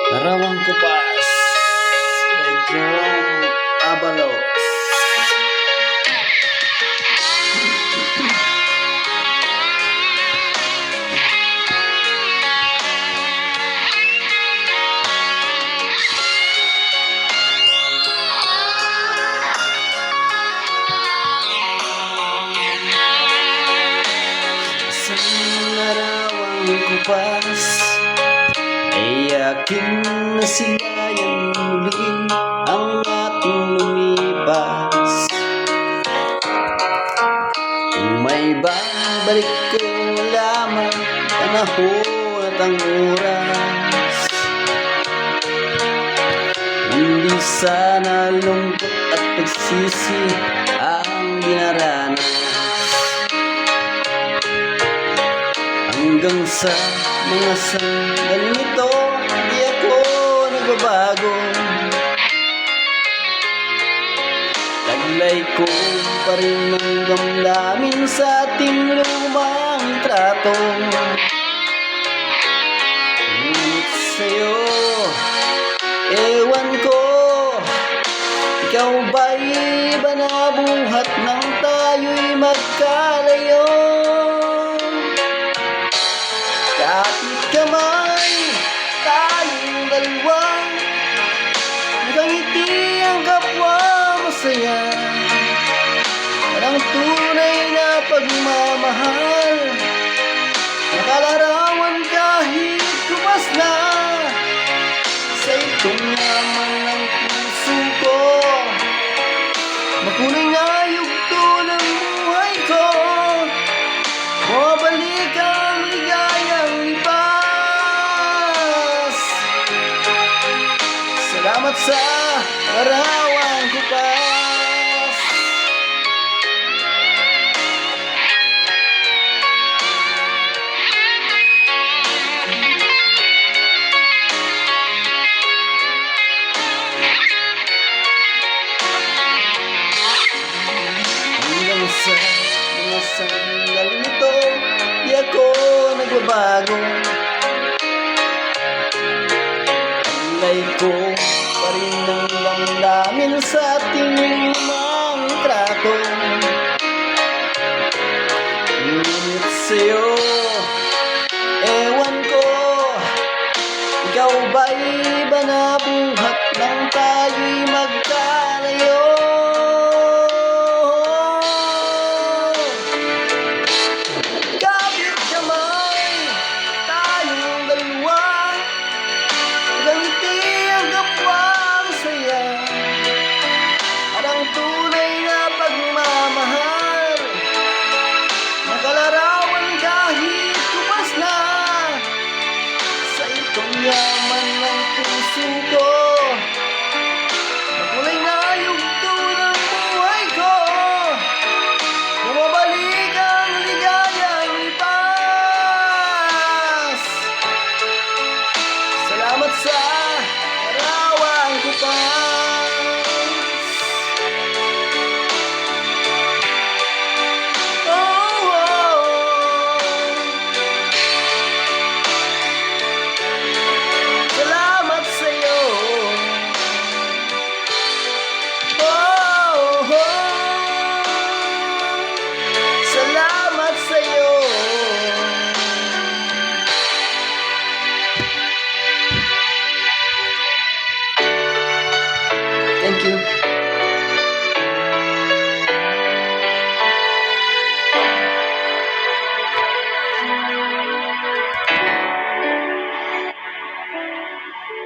Larawang Kupas by Jerome Abalos. Isang larawang kupas ay aking nasilayan muli ang ating lumipas. Kung may babalik ko lamang panahon at ang oras, hindi sana lungkot at pagsisi ang dinaranas. Hanggang sa mga sandaling ito, di ako nagbabago. Taglay ko pa rin ang damdamin sa ating lumang trato. Ngunit sa'yo, ewan ko, ikaw ba'y iba na buhat nang tayo'y magkalayo? Kapit kamay, tayong dalawa, nakangiti ang kapwa masaya. Parang tunay na pagmamahal, nakalarawan kahit kupas na. Sa itong yaman ng puso ko, makulay na yugto ng buhay ko. Mabalik ang ligayang lipas. Salamat sa larawang kupas. Hanggang sa mga sandaling ito, di ako nagbabago. Taglay ko pa rin ang damdamin sa ating lumang trato. Ngunit sa'yo, ewan ko, ikaw ba'y iba na buhat nang tayo'y magkalayo? Kapit kamay, tayong dalawa, nakangiti ang kapwa masaya. Parang tunay na pagmamahal, nakalarawan kahit kupas na. Sa itong yaman ng puso ko, makulay na yugto ng buhay ko. Bumabalik ang ligayang lipas. Salamat sa larawang kupas. Oh, oh. Salamat sa'yo. Oh, oh. Salamat sa'yo. Thank you.